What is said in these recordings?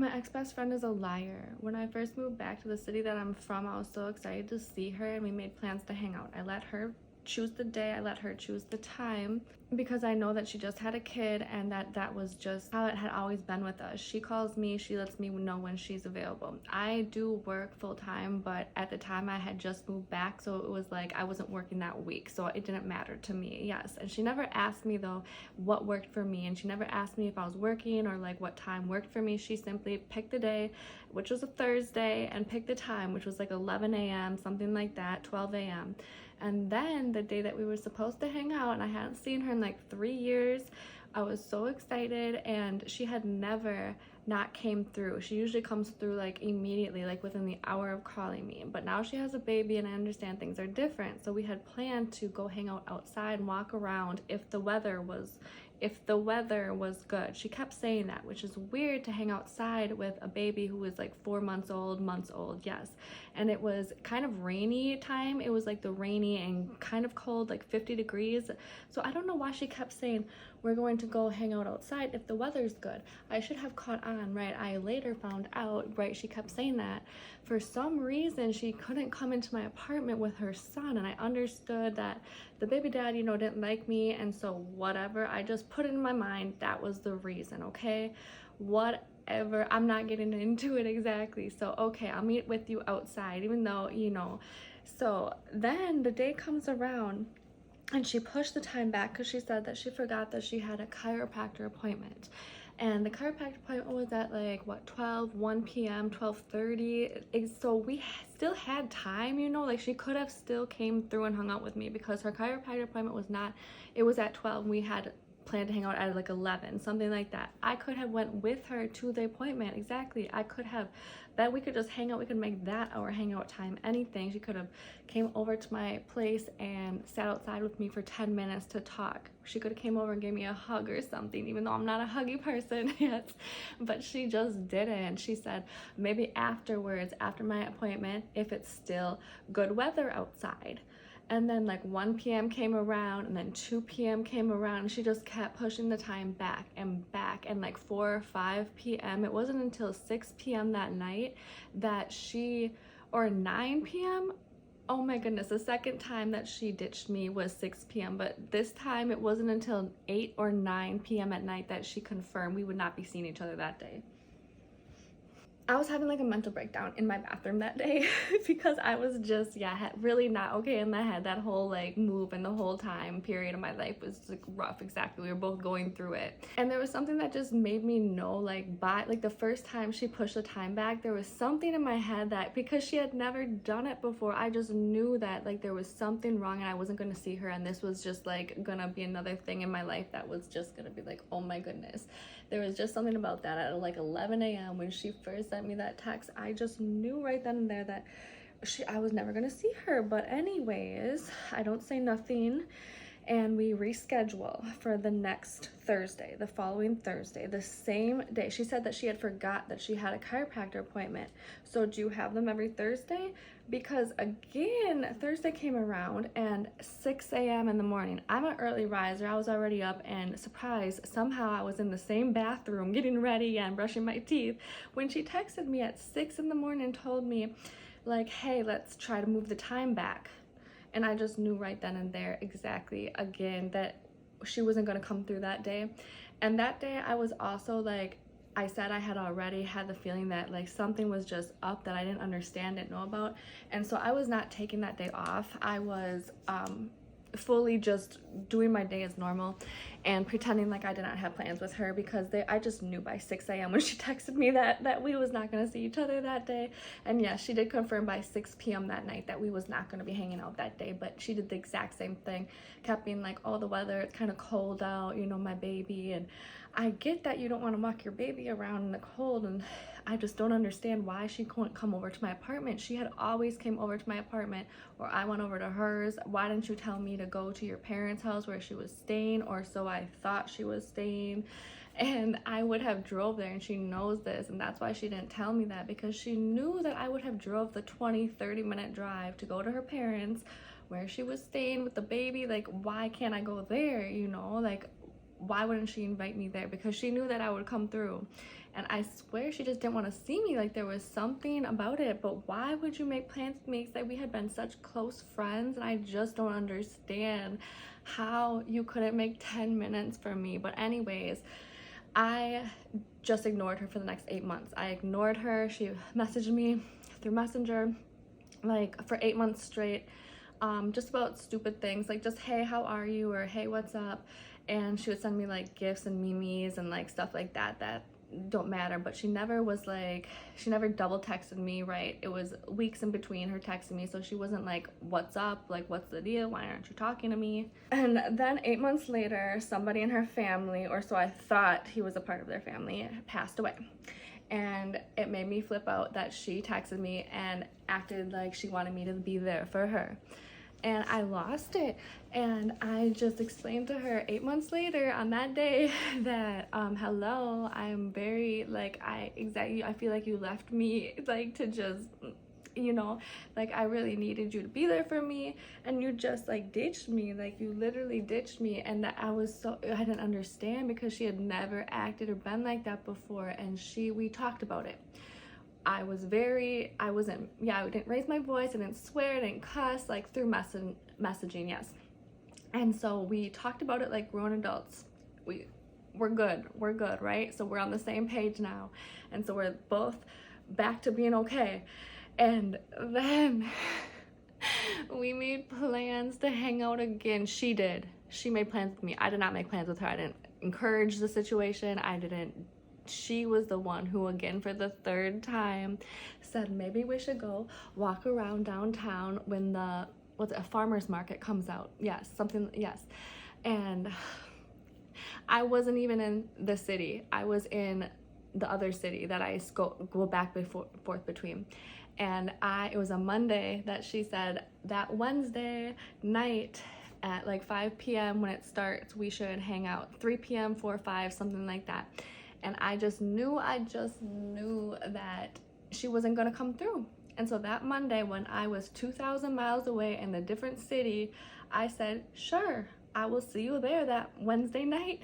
My ex-best friend is a liar. When I first moved back to the city that I'm from, I was so excited to see her and we made plans to hang out. I let her choose the day, I let her choose the time because I know that she just had a kid and that was just how it had always been with us. She calls me, she lets me know when she's available. I do work full-time, but at the time I had just moved back, so it was like I wasn't working that week, so it didn't matter to me. Yes, and she never asked me though what worked for me, and she never asked me if I was working or like what time worked for me. She simply picked the day, which was a Thursday, and picked the time, which was like 11 a.m., something like that, 12 a.m. And then the day that we were supposed to hang out, and I hadn't seen her in like 3 years, I was so excited, and she had never not came through. She usually comes through like immediately, like within the hour of calling me. But now she has a baby and I understand things are different. So we had planned to go hang out outside and walk around if the weather was good. She kept saying that, which is weird to hang outside with a baby who was like 4 months old, yes. And it was kind of rainy time. It was like the rainy and kind of cold, like 50 degrees. So I don't know why she kept saying, we're going to go hang out outside if the weather's good. I should have caught on, right? I later found out, right, she kept saying that. For some reason, she couldn't come into my apartment with her son, and I understood that the baby dad, you know, didn't like me, and so whatever. I just put it in my mind that was the reason, okay? Whatever. I'm not getting into it exactly. So, okay, I'll meet with you outside, even though, you know. So then the day comes around, and she pushed the time back because she said that she forgot that she had a chiropractor appointment. And the chiropractor appointment was at like what, 1 p.m, 12:30. So we still had time, you know, like she could have still came through and hung out with me because her chiropractor appointment was not, it was at 12 and we had planned to hang out at like 11, something like that. I could have went with her to the appointment. Exactly. I could have, that we could just hang out. We could make that our hangout time, anything. She could have came over to my place and sat outside with me for 10 minutes to talk. She could have came over and gave me a hug or something, even though I'm not a huggy person yet. But she just didn't. She said maybe afterwards, after my appointment, if it's still good weather outside. And then like 1 p.m. came around, and then 2 p.m. came around, and she just kept pushing the time back, and like 4 or 5 p.m. It wasn't until 6 p.m. that night that or 9 p.m. Oh my goodness, the second time that she ditched me was 6 p.m. But this time it wasn't until 8 or 9 p.m. at night that she confirmed we would not be seeing each other that day. I was having like a mental breakdown in my bathroom that day because I was just, really not okay in my head. That whole like move and the whole time period of my life was like rough. Exactly. We were both going through it. And there was something that just made me know, like the first time she pushed the time back, there was something in my head that, because she had never done it before, I just knew that like there was something wrong and I wasn't going to see her. And this was just like gonna be another thing in my life that was just gonna be like, oh my goodness. There was just something about that at like 11 a.m. when she first sent me that text. I just knew right then and there that I was never gonna see her. But anyways, I don't say nothing, and we reschedule for the next Thursday, the following Thursday, the same day. She said that she had forgot that she had a chiropractor appointment. So do you have them every Thursday? Because again, Thursday came around and 6 a.m. in the morning. I'm an early riser. I was already up, and surprise, somehow I was in the same bathroom getting ready and brushing my teeth when she texted me at 6 in the morning and told me like, hey, let's try to move the time back. And I just knew right then and there exactly, again, that she wasn't going to come through that day. And that day I was also like, I said I had already had the feeling that like something was just up that I didn't understand, didn't know about. And so I was not taking that day off. I was fully just doing my day as normal and pretending like I did not have plans with her, because I just knew by 6 a.m. when she texted me that we was not going to see each other that day. And yes, she did confirm by 6 p.m. that night that we was not going to be hanging out that day, but she did the exact same thing, kept being like, oh, the weather, it's kind of cold out, you know, my baby. And I get that you don't want to walk your baby around in the cold, and I just don't understand why she couldn't come over to my apartment. She had always came over to my apartment, or I went over to hers. Why didn't you tell me to go to your parents' house where she was staying, or so I thought she was staying? And I would have drove there, and she knows this, and that's why she didn't tell me that, because she knew that I would have drove the 20-30 minute drive to go to her parents where she was staying with the baby. Like, why can't I go there, you know? Like, why wouldn't she invite me there? Because she knew that I would come through. And I swear she just didn't want to see me. Like, there was something about it. But why would you make plans with me? It's like we had been such close friends, and I just don't understand how you couldn't make 10 minutes for me. But anyways, I just ignored her for the next 8 months. I ignored her. She messaged me through Messenger like for 8 months straight, just about stupid things, like just, hey, how are you, or hey, what's up? And she would send me like gifts and memes and like stuff like that don't matter. But she never was like, she never double texted me, right? It was weeks in between her texting me, so she wasn't like, what's up, like what's the deal, why aren't you talking to me? And then 8 months later, somebody in her family, or so I thought he was a part of their family, passed away. And it made me flip out that she texted me and acted like she wanted me to be there for her. And I lost it. And I just explained to her 8 months later on that day that, hello, I'm very, like, I feel like you left me, like, to just, you know, like, I really needed you to be there for me, and you just, like, ditched me. Like, you literally ditched me. And that I didn't understand, because she had never acted or been like that before. And we talked about it. I didn't raise my voice, I didn't swear, I didn't cuss, like through messaging, yes. And so we talked about it like grown adults. We're good, right? So we're on the same page now. And so we're both back to being okay. And then we made plans to hang out again. She did. She made plans with me. I did not make plans with her. I didn't encourage the situation. She was the one who, again, for the third time, said maybe we should go walk around downtown when a farmer's market comes out. Yes, yes. And I wasn't even in the city. I was in the other city that I go back and forth between. And it was a Monday that she said that Wednesday night at like 5 p.m. when it starts, we should hang out. 3 p.m., 4, 5, something like that. And I just knew that she wasn't gonna come through. And so that Monday, when I was 2,000 miles away in a different city, I said, sure, I will see you there that Wednesday night.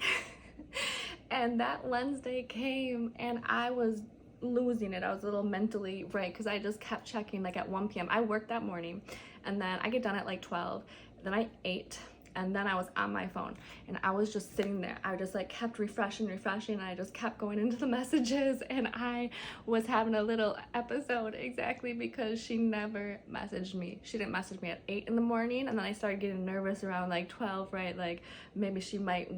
And that Wednesday came, and I was losing it. I was a little mentally, right, because I just kept checking, like at 1 p.m. I worked that morning, and then I get done at like 12. Then I ate. And then I was on my phone, and I was just sitting there. I just like kept refreshing, and I just kept going into the messages, and I was having a little episode, exactly because she never messaged me. She didn't message me at 8 in the morning, and then I started getting nervous around like 12, right? Like maybe she might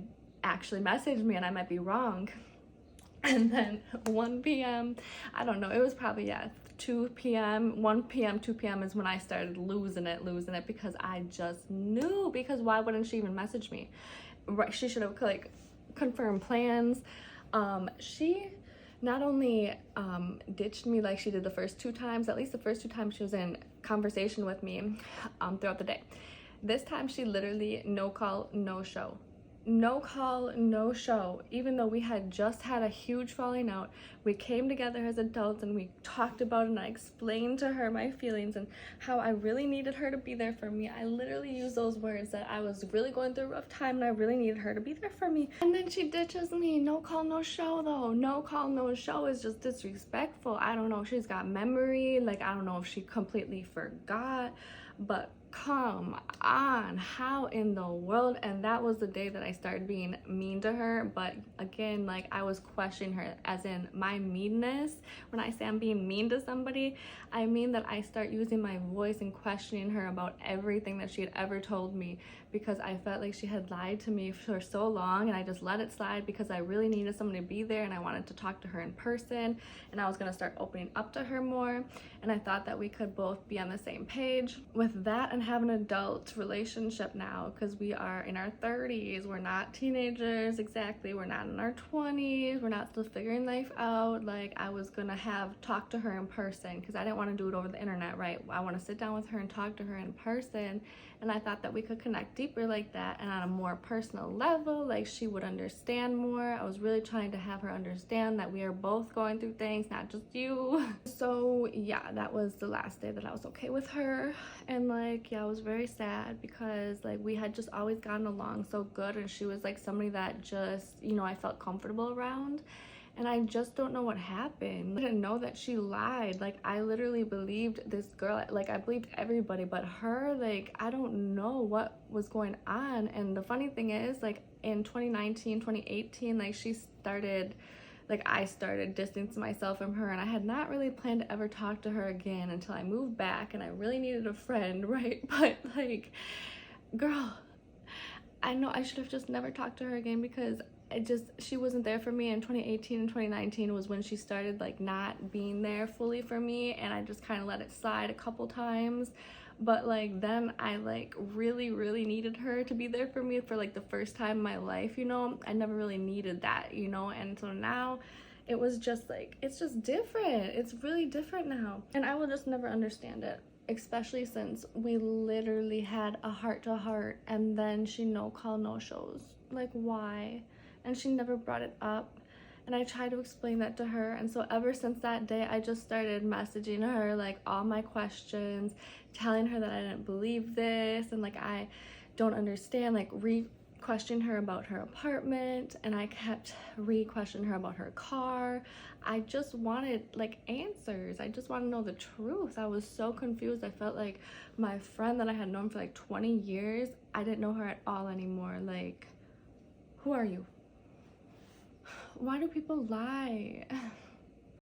actually message me and I might be wrong. And then 1 p.m., I don't know, it was probably, 2 p.m., 1 p.m., 2 p.m. is when I started losing it, because I just knew, because why wouldn't she even message me? Right, she should have like confirmed plans. She not only ditched me like she did the first 2 times, at least the first 2 times she was in conversation with me throughout the day. This time she literally no call, no show. No call, no show. Even though we had just had a huge falling out, we came together as adults and we talked about it, and I explained to her my feelings and how I really needed her to be there for me. I literally used those words, that I was really going through a rough time and I really needed her to be there for me. And then she ditches me. No call, no show though. No call, no show is just disrespectful. I don't know if she's got memory, like I don't know if she completely forgot, but come on, how in the world? And that was the day that I started being mean to her. But again, like I was questioning her, as in my meanness. When I say I'm being mean to somebody, I mean that I start using my voice and questioning her about everything that she had ever told me, because I felt like she had lied to me for so long, and I just let it slide because I really needed someone to be there, and I wanted to talk to her in person, and I was going to start opening up to her more, and I thought that we could both be on the same page with that and have an adult relationship now, because we are in our 30s. We're not teenagers, exactly. We're not in our 20s. We're not still figuring life out. Like, I was gonna talk to her in person, because I didn't want to do it over the internet, right? I want to sit down with her and talk to her in person, and I thought that we could connect deeper like that, and on a more personal level, like she would understand more. I was really trying to have her understand that we are both going through things, not just you. So yeah, that was the last day that I was okay with her. And And like, yeah, I was very sad because like we had just always gotten along so good, and she was like somebody that just, you know, I felt comfortable around. And I just don't know what happened. I didn't know that she lied. Like, I literally believed this girl. Like, I believed everybody but her. Like, I don't know what was going on. And the funny thing is, like, in 2019, 2018, like, she started, like, I started distancing myself from her. And I had not really planned to ever talk to her again until I moved back. And I really needed a friend, right? But, like, girl, I know I should have just never talked to her again, because she wasn't there for me. In 2018 and 2019 was when she started like not being there fully for me, and I just kind of let it slide a couple times. But like then I like really needed her to be there for me for like the first time in my life, you know. I never really needed that, you know. And so now it was just like, it's just different. It's really different now, and I will just never understand it, especially since we literally had a heart-to-heart, and then she no call, no shows. Like, why? And she never brought it up, and I tried to explain that to her. And so ever since that day, I just started messaging her like all my questions, telling her that I didn't believe this, and like I don't understand, like questioning her about her apartment, and I kept questioning her about her car. I just wanted like answers. I just want to know the truth. I was so confused. I felt like my friend that I had known for like 20 years, I didn't know her at all anymore. Like, who are you? Why do people lie?